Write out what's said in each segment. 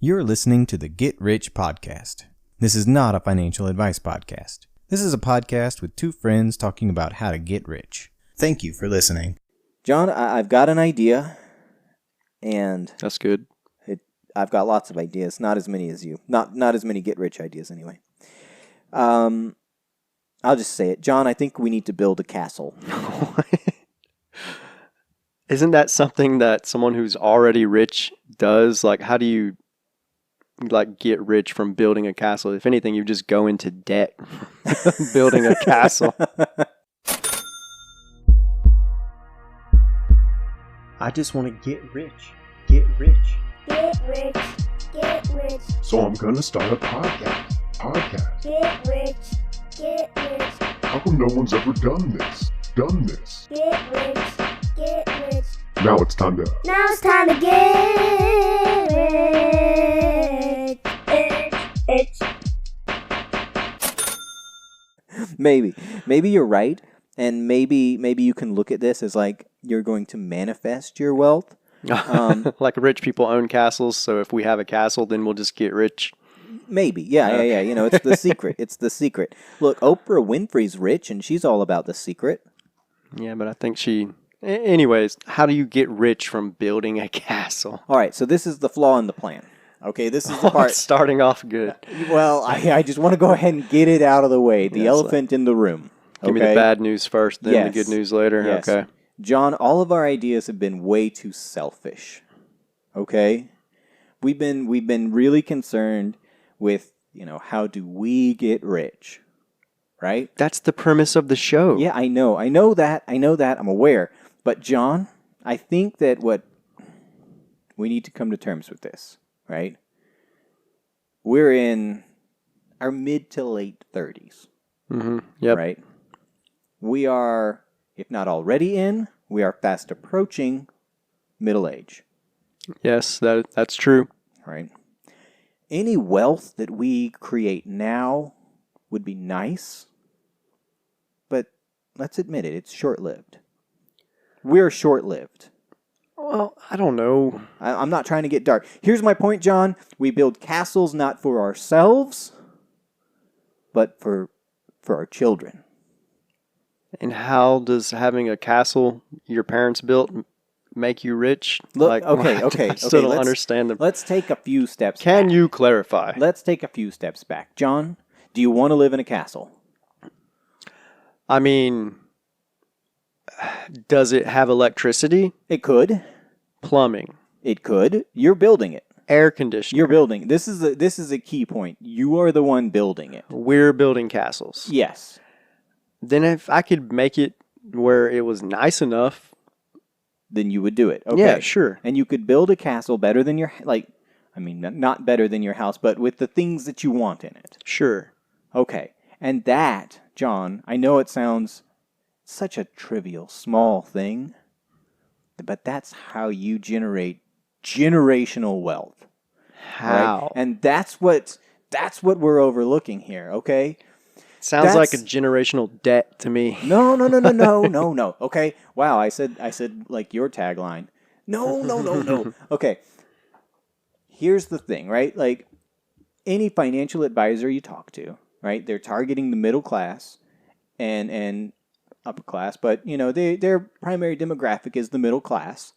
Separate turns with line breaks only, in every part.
You're listening to the Get Rich Podcast. This is not a financial advice podcast. This is a podcast with two friends talking about how to get rich. Thank you for listening.
John, I've got an idea, and
that's good.
I've got lots of ideas, not as many as you. Not as many get-rich ideas, anyway. I'll just say it. John, I think we need to build a castle.
Isn't that something that someone who's already rich does? Like, how do you get rich from building a castle? If anything, you just go into debt building a castle.
I just want to get rich. Get rich.
Get rich. Get rich.
So I'm gonna start a podcast.
Get rich. Get rich.
How come no one's ever done this?
Get rich. Get rich.
Now it's time to
get rich.
Maybe you're right, and maybe you can look at this as like you're going to manifest your wealth.
Like rich people own castles, so if we have a castle, then we'll just get rich.
Maybe, yeah. You know, it's the secret. It's the secret. Look, Oprah Winfrey's rich, and she's all about the secret.
Yeah, but I think anyways, how do you get rich from building a castle?
All right, so this is the flaw in the plan. Okay, this is the part.
It's starting off good.
Well, I just want to go ahead and get it out of the way. The elephant in the room.
Give me the bad news first, then the good news later.
Yes.
Okay.
John, all of our ideas have been way too selfish. Okay? We've been really concerned with, how do we get rich? Right?
That's the premise of the show.
Yeah, I know that. I'm aware. But John, I think that we need to come to terms with this, right? We're in our mid to late 30s.
Mm-hmm. Yep.
Right? We are, if not already in, we are fast approaching middle age.
Yes, that's true.
Right? Any wealth that we create now would be nice, but let's admit it, it's short-lived. We're short-lived.
Well, I don't know.
I'm not trying to get dark. Here's my point, John. We build castles not for ourselves, but for our children.
And how does having a castle your parents built make you rich?
Look, okay.
I still don't understand them.
Let's take a few steps back.
Can you clarify?
Let's take a few steps back. John, do you want to live in a castle?
I mean, does it have electricity?
It could.
Plumbing?
It could. You're building it.
Air conditioning?
You're building. This is a key point. You are the one building it.
We're building castles.
Yes.
Then if I could make it where it was nice enough,
then you would do it. Okay.
Yeah, sure.
And you could build a castle better than not better than your house, but with the things that you want in it.
Sure.
Okay. And that, John, I know it sounds such a trivial, small thing, but that's how you generate generational wealth.
How?
Right? And that's what we're overlooking here, okay?
Sounds like a generational debt to me.
No. Okay. Wow, I said like your tagline. No. Okay. Here's the thing, right? Like any financial advisor you talk to, right? They're targeting the middle class and upper class, but their primary demographic is the middle class,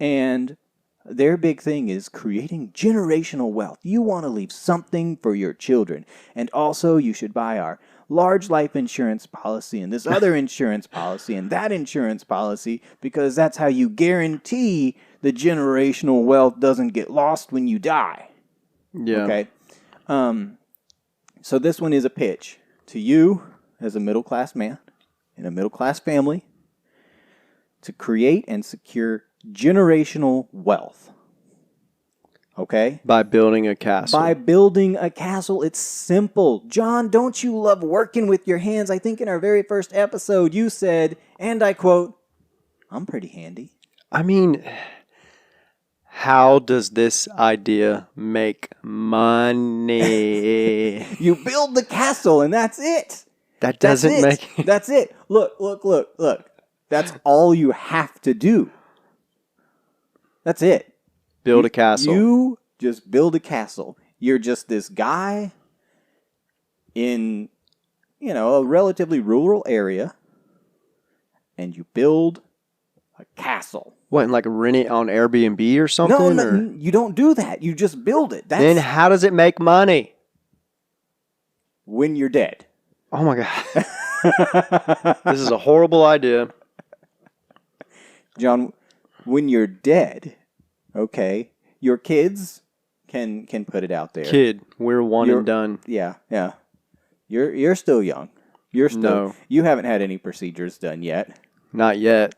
and their big thing is creating generational wealth. You want to leave something for your children, and also you should buy our large life insurance policy and this other insurance policy and that insurance policy, because that's how you guarantee the generational wealth doesn't get lost when you die.
Yeah.
Okay. So this one is a pitch to you as a middle-class man in a middle-class family to create and secure generational wealth. Okay?
By building a castle.
By building a castle. It's simple. John, don't you love working with your hands? I think in our very first episode you said, and I quote, "I'm pretty handy."
I mean, how does this idea make money?
You build the castle and that's it.
That doesn't make...
That's it. Look. That's all you have to do. That's it.
Build a castle.
You just build a castle. You're just this guy in, a relatively rural area, and you build a castle.
What, and like rent it on Airbnb or something?
No,
or?
you don't do that. You just build it. That's
Then how does it make money?
when you're dead.
Oh my God. This is a horrible idea.
John, when you're dead, okay, your kids can put it out there.
Kid, we're one
You're-
and done.
Yeah. You're still young.
No.
You haven't had any procedures done yet.
Not yet.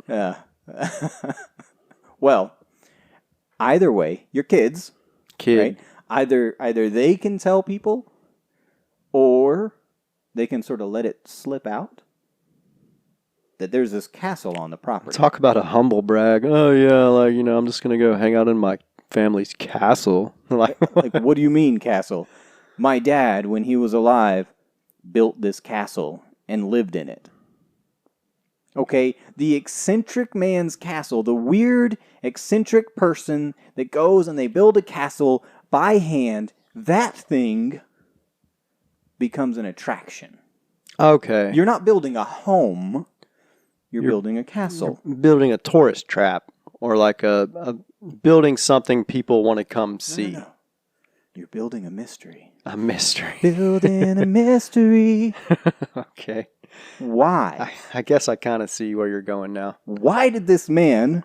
Well, either way, your kids,
Kid.
right? Either they can tell people, or they can sort of let it slip out that there's this castle on the property.
Talk about a humble brag. Oh yeah, like, I'm just gonna go hang out in my family's castle. Like,
Like, what do you mean, castle? My dad, when he was alive, built this castle and lived in it. Okay, the eccentric man's castle, the weird, eccentric person that goes and they build a castle by hand, that thing becomes an attraction.
okay.
You're not building a home, you're building a castle.
building a tourist trap, or like a building something people want to come see.
No. You're building a mystery.
A mystery.
Building a mystery.
Okay.
Why?
I guess I kind of see where you're going now.
Why did this man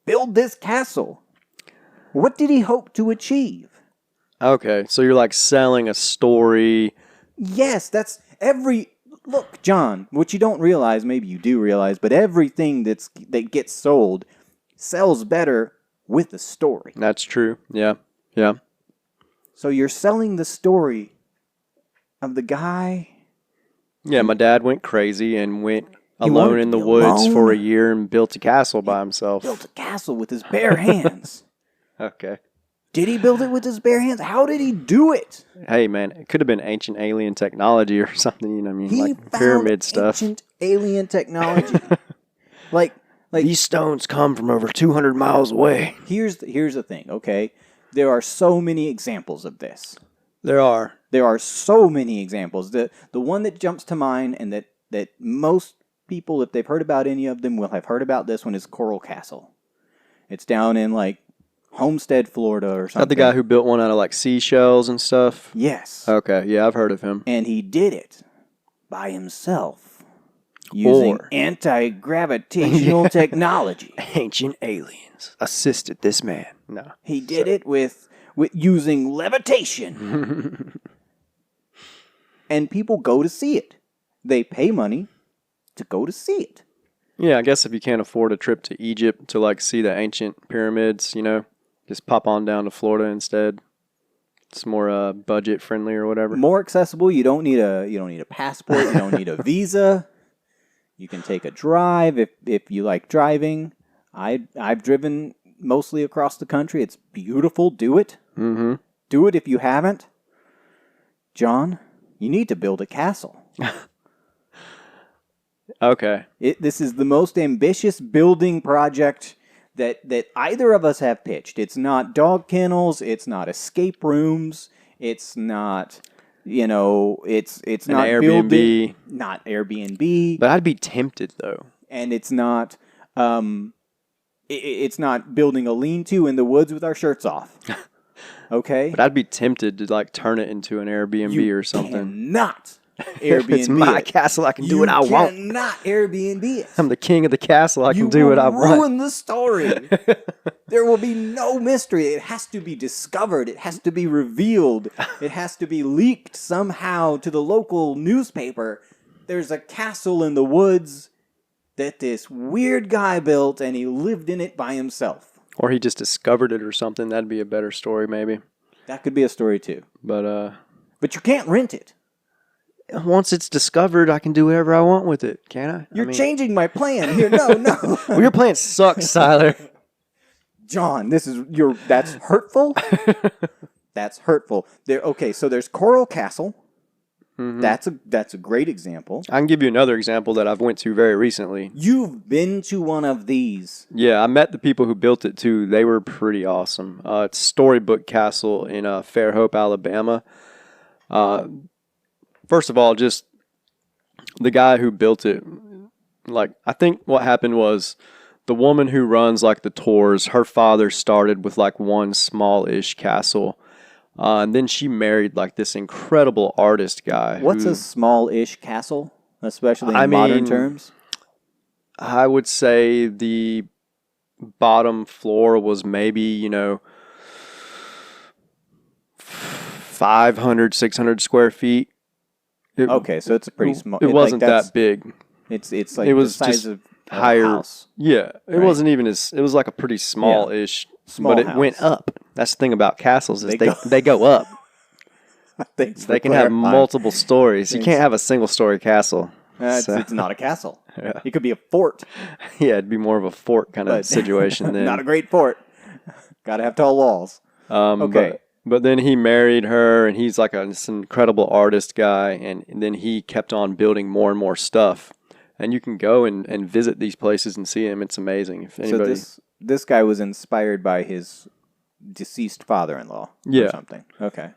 build this castle? What did he hope to achieve?
Okay, so you're like selling a story.
Yes, that's every... Look, John, what you don't realize, maybe you do realize, but everything that gets sold sells better with a story.
That's true. Yeah. Yeah.
So you're selling the story of the guy...
Yeah, my dad went crazy and went
He wanted
alone
to
in the
be
woods
alone?
for a year and built a castle by himself.
Built a castle with his bare hands.
Okay.
Did he build it with his bare hands? How did he do it?
Hey, man, it could have been ancient alien technology or something, you know what I mean?
He
Like
found
pyramid stuff.
ancient alien technology. like
These stones come from over 200 miles away.
here's the thing, okay? There are so many examples of this.
There are.
There are so many examples. The one that jumps to mind, and that most people, if they've heard about any of them, will have heard about this one, is Coral Castle. It's down in like Homestead, Florida, or
Is
something.
that the guy who built one out of like seashells and stuff?
Yes.
Okay, yeah, I've heard of him.
And he did it by himself using
Or-
anti-gravitational technology.
Ancient aliens assisted this man. No.
He did it with using levitation. And people go to see it. They pay money to go to see it.
Yeah, I guess if you can't afford a trip to Egypt to like see the ancient pyramids, just pop on down to Florida instead. It's more budget friendly or whatever.
More accessible. You don't need a passport. You don't need a visa. You can take a drive if you like driving. I've driven mostly across the country. It's beautiful. Do it.
Mm-hmm.
Do it if you haven't. John, you need to build a castle.
Okay.
This is the most ambitious building project that either of us have pitched. It's not dog kennels. It's not escape rooms. It's not, it's
An
not
Airbnb.
building, not Airbnb,
But I'd be tempted though.
and it's not, it's not building a lean-to in the woods with our shirts off. Okay,
But I'd be tempted to like turn it into an Airbnb or something.
Cannot
If
Airbnb
it's my
it.
castle, I can do
You
what I want.
cannot Airbnb it.
I'm the king of the castle. I can
You
do
will
what I want.
ruin the story. There will be no mystery. It has to be discovered. It has to be revealed. It has to be leaked somehow to the local newspaper. There's a castle in the woods that this weird guy built, and he lived in it by himself.
Or he just discovered it or something. That'd be a better story, maybe.
That could be a story too.
But
But you can't rent it.
once it's discovered, I can do whatever I want with it, can't I?
You're changing my plan here. No.
Well, your plan sucks, Tyler.
John, that's hurtful. That's hurtful. Okay, so there's Coral Castle. That's a great example.
I can give you another example that I've went to very recently.
You've been to one of these.
Yeah, I met the people who built it too. They were pretty awesome. It's Storybook Castle in Fairhope, Alabama. First of all, just the guy who built it, like, I think what happened was the woman who runs like the tours, her father started with like one small-ish castle. And then she married like this incredible artist guy.
What's a small-ish castle, especially in modern terms?
I would say the bottom floor was maybe, 500, 600 square feet.
Okay, so it's a pretty small.
It wasn't that big.
It's like
It was
the size
just
of
higher.
a house.
Yeah, it
Right.
wasn't even as. It was like a pretty small-ish,
Small
but it
house.
went up. That's the thing about castles is
They
they
go-
go up.
Thanks for
They can have
clarifying.
multiple stories. You
Thanks.
can't have a single-story castle.
It's not a castle.
Yeah.
It could be a fort,
Yeah, it'd be more of a fort kind of
but
situation then.
not a great fort. Got to have tall walls. Okay.
But then he married her, and he's like this incredible artist guy, and then he kept on building more and more stuff. And you can go and visit these places and see them. It's amazing. If anybody,
So this guy was inspired by his deceased father-in-law or
Yeah.
something. Okay.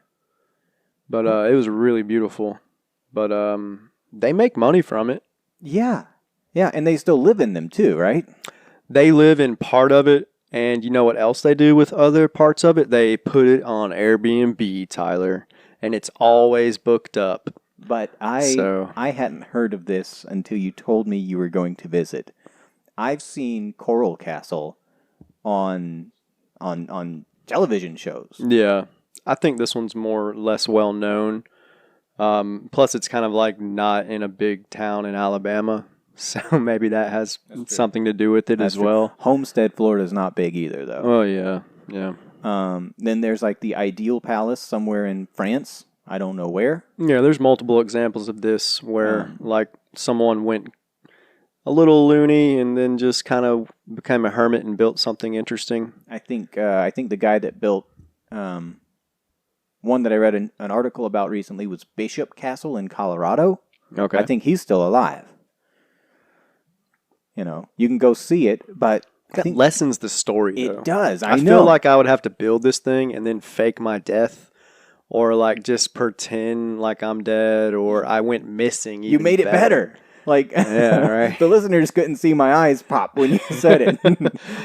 but it was really beautiful. But they make money from it.
Yeah. Yeah, and they still live in them too, right?
They live in part of it, and you know what else they do with other parts of it? They put it on Airbnb, Tyler, and it's always booked up.
But I hadn't heard of this until you told me you were going to visit. I've seen Coral Castle on television shows.
Yeah, I think this one's more or less well known. Plus, it's kind of like not in a big town in Alabama, so maybe that has something to do with it
That's
as
true.
well.
Homestead, Florida is not big either, though.
Oh yeah, yeah,
Then there's like the Ideal Palace somewhere in France. I don't know where.
yeah. There's multiple examples of this where like someone went a little loony and then just kind of became a hermit and built something interesting.
I think the guy that built one that I read an article about recently was Bishop Castle in Colorado.
Okay,
I think he's still alive. You can go see it, but I
that
think
lessens the story. Though.
it does.
I
know.
feel like I would have to build this thing and then fake my death, or like just pretend like I'm dead or I went missing.
you made it better. Like,
Yeah, right.
the listeners couldn't see my eyes pop when you said it.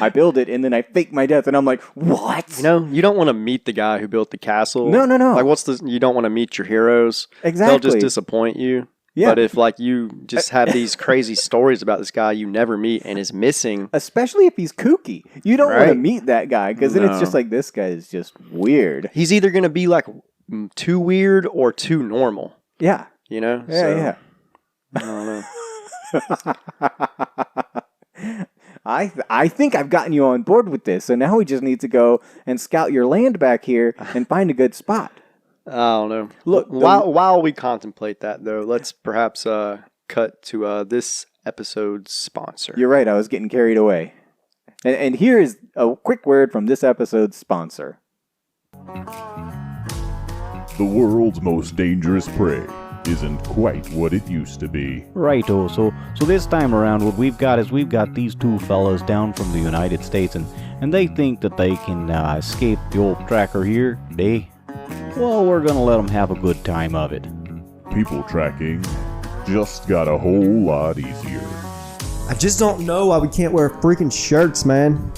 I build it and then I fake my death, and I'm like, what?
You don't want to meet the guy who built the castle.
No.
Like, you don't want to meet your heroes.
Exactly.
They'll just disappoint you.
Yeah.
But if like you just have these crazy stories about this guy you never meet and is missing,
Especially if he's kooky. You don't want to
Right.
meet that guy, because then it's
No.
just like, this guy is just weird.
he's either going to be like too weird or too normal.
Yeah.
Yeah.
Yeah.
I don't know.
I think I've gotten you on board with this, so now we just need to go and scout your land back here and find a good spot.
I don't know.
Look,
while we contemplate that though, let's perhaps cut to this episode's sponsor.
You're right, I was getting carried away. And here is a quick word from this episode's sponsor.
The world's most dangerous prey isn't quite what it used to be.
Righto, so this time around what we've got is we've got these two fellas down from the United States, and they think that they can escape the old tracker here. Well, we're gonna let them have a good time of it.
People tracking just got a whole lot easier.
I just don't know why we can't wear freaking shirts, man.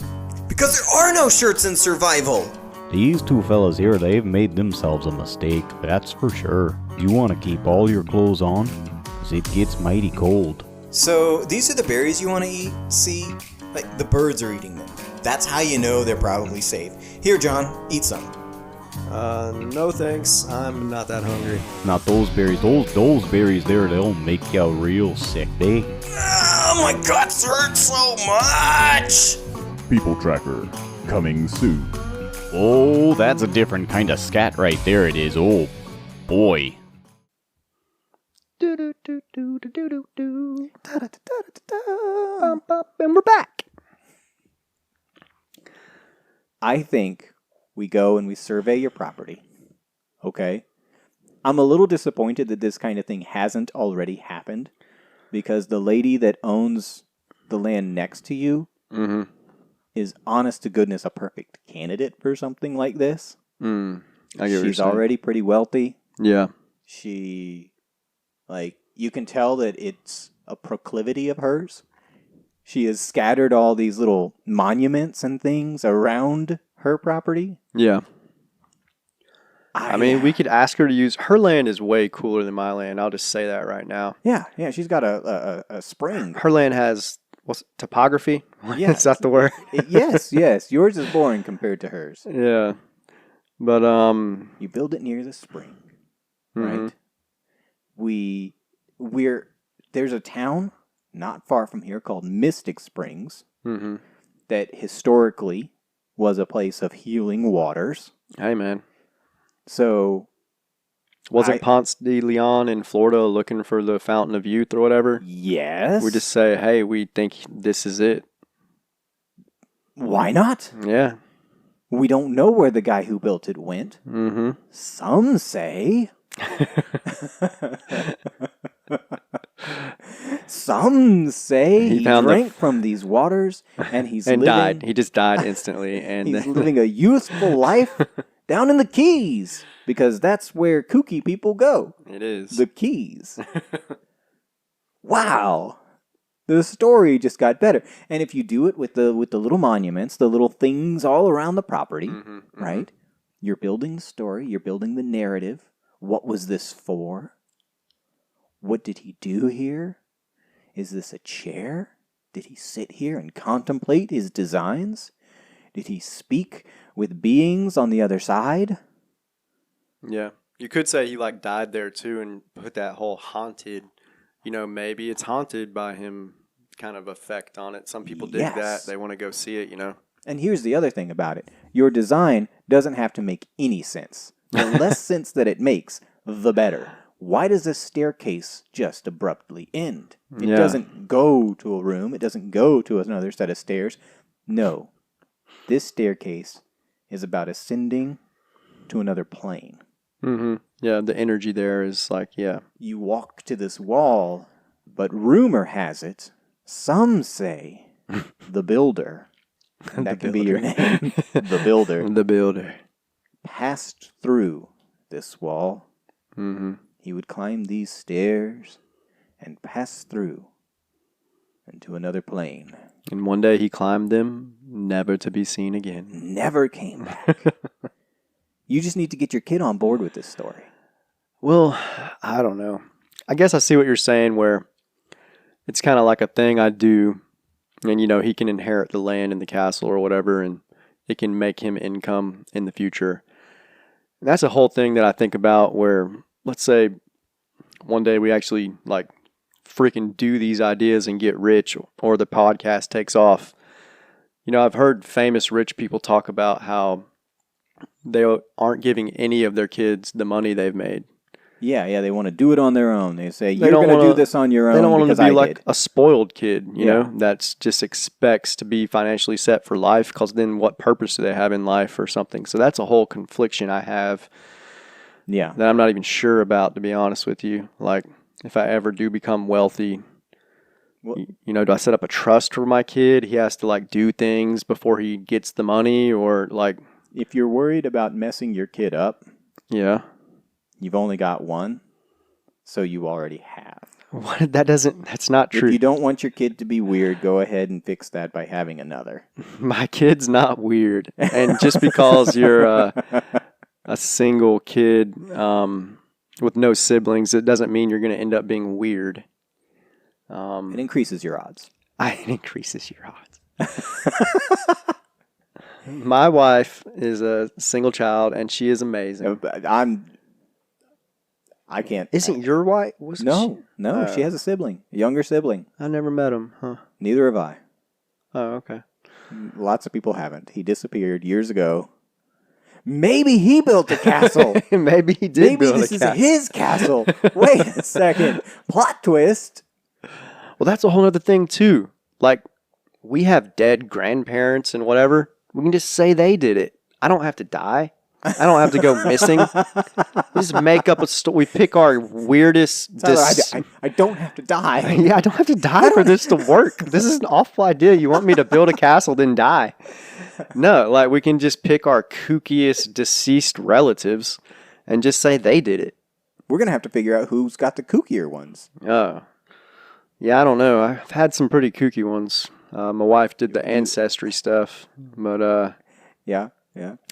Because there are no shirts in survival.
These two fellas here, they've made themselves a mistake, that's for sure. You want to keep all your clothes on, because it gets mighty cold.
So these are the berries you want to eat? See, like the birds are eating them. That's how you know they're probably safe. Here, John, eat some.
No thanks. I'm not that hungry.
Not those berries, those berries there, they'll make you real sick,
Oh, my guts hurt so much!
People tracker coming soon.
Oh, that's a different kind of scat right there, it is. Oh, boy.
And we're back.
I think we go and we survey your property. Okay? I'm a little disappointed that this kind of thing hasn't already happened, because the lady that owns the land next to you is, honest to goodness, a perfect candidate for something like this.
I get what you're
She's
saying.
already pretty wealthy.
Yeah.
She, you can tell that it's a proclivity of hers. She has scattered all these little monuments and things around her property.
Yeah. I mean, we could ask her to use... Her land is way cooler than my land. I'll just say that right now.
Yeah, she's got a spring.
Her land has... What's topography?
Yeah.
Is that the word?
Yes. Yours is boring compared to hers.
Yeah. But,
You build it near the spring,
mhm.
right? There's a town not far from here called Mystic Springs that historically was a place of healing waters.
Hey, man.
So...
Wasn't Ponce de Leon in Florida looking for the Fountain of Youth or whatever?
Yes.
We just say, hey, we think this is it.
Why not?
Yeah.
We don't know where the guy who built it went.
Mm-hmm.
Some say. Some say he drank from these waters and
died. He just died instantly. And
he's living a youthful life down in the Keys, because that's where kooky people go.
It is.
The Keys. Wow. The story just got better. And if you do it with the little monuments, the little things all around the property, right? You're building the story, you're building the narrative. What was this for? What did he do here? Is this a chair? Did he sit here and contemplate his designs? Did he speak with beings on the other side?
Yeah. You could say he died there too and put that whole haunted, maybe it's haunted by him kind of effect on it. Some people dig that. They want to go see it,
And here's the other thing about it. Your design doesn't have to make any sense. The less sense that it makes, the better. Why does this staircase just abruptly end? It doesn't go to a room. It doesn't go to another set of stairs. No. This staircase is about ascending to another plane.
Mm-hmm. Yeah, the energy there is
You walk to this wall, but rumor has it, some say, the builder, that could be your name, the builder.
The builder.
Passed through this wall.
Mm-hmm.
He would climb these stairs and pass through into another plane.
And one day he climbed them, never to be seen again.
Never came back. You just need to get your kid on board with this story.
Well, I don't know. I guess I see what you're saying, where it's kind of like a thing I do, and he can inherit the land and the castle or whatever, and it can make him income in the future. And that's a whole thing that I think about, where let's say one day we actually freaking do these ideas and get rich, or the podcast takes off. I've heard famous rich people talk about how they aren't giving any of their kids the money they've made.
Yeah, they want to do it on their own. They say, you're going to do this on your own.
They don't want them to be like
did.
a spoiled kid, you know, that's just expects to be financially set for life, because then what purpose do they have in life or something? So that's a whole confliction I have that I'm not even sure about, to be honest with you. Like, if I ever do become wealthy, do I set up a trust for my kid? He has to do things before he gets the money, or
if you're worried about messing your kid up, you've only got one, so you already have.
What? That's not true.
If you don't want your kid to be weird, go ahead and fix that by having another.
My kid's not weird. And just because you're a single kid with no siblings, it doesn't mean you're going to end up being weird.
It increases your odds.
It increases your odds. My wife is a single child, and she is amazing.
I can't.
Isn't your wife?
No, she has a sibling, a younger sibling.
I never met him, huh?
Neither have I.
Oh, okay.
Lots of people haven't. He disappeared years ago. Maybe he built a castle.
Maybe he did build a castle.
Maybe this is his castle. Wait a second. Plot twist.
Well, that's a whole other thing, too. We have dead grandparents and whatever. We can just say they did it. I don't have to die. I don't have to go missing. We just make up a story. We pick our weirdest.
Tyler, I don't have to die.
Yeah, I don't have to die for this to work. This is an awful idea. You want me to build a castle, then die? No, like we can just pick our kookiest deceased relatives and just say they did it.
We're gonna have to figure out who's got the kookier ones.
Oh, yeah, I don't know. I've had some pretty kooky ones. My wife did the ancestry stuff, but
Yeah.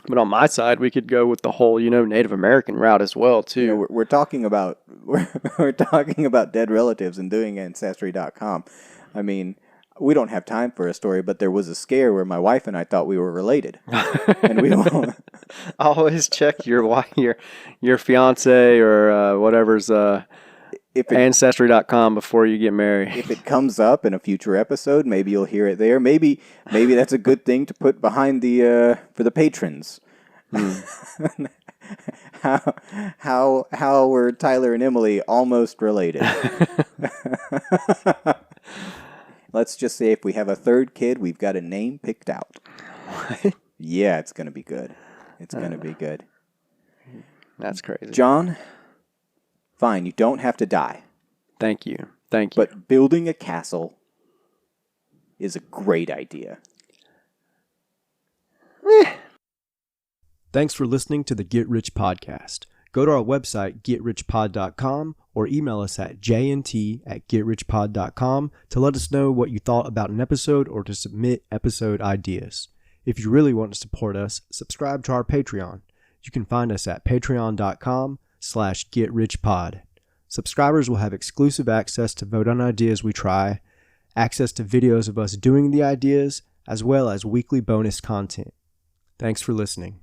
But on my side, we could go with the whole, Native American route as well too.
You know, we're talking about we're talking about dead relatives and doing Ancestry.com. I mean, we don't have time for a story, but there was a scare where my wife and I thought we were related, and we don't.
Always check your fiance or whatever's Ancestry.com before you get married.
If it comes up in a future episode, maybe you'll hear it there. Maybe that's a good thing to put behind the for the patrons. How were Tyler and Emily almost related? Let's just say if we have a third kid, we've got a name picked out. Yeah, it's gonna be good. It's gonna be good.
That's crazy.
John, fine, you don't have to die.
Thank you.
But building a castle is a great idea.
Thanks for listening to the Get Rich Podcast. Go to our website, getrichpod.com, or email us at jnt@getrichpod.com to let us know what you thought about an episode or to submit episode ideas. If you really want to support us, subscribe to our Patreon. You can find us at patreon.com/getrichpod. Subscribers will have exclusive access to vote on ideas we try, access to videos of us doing the ideas, as well as weekly bonus content. Thanks for listening.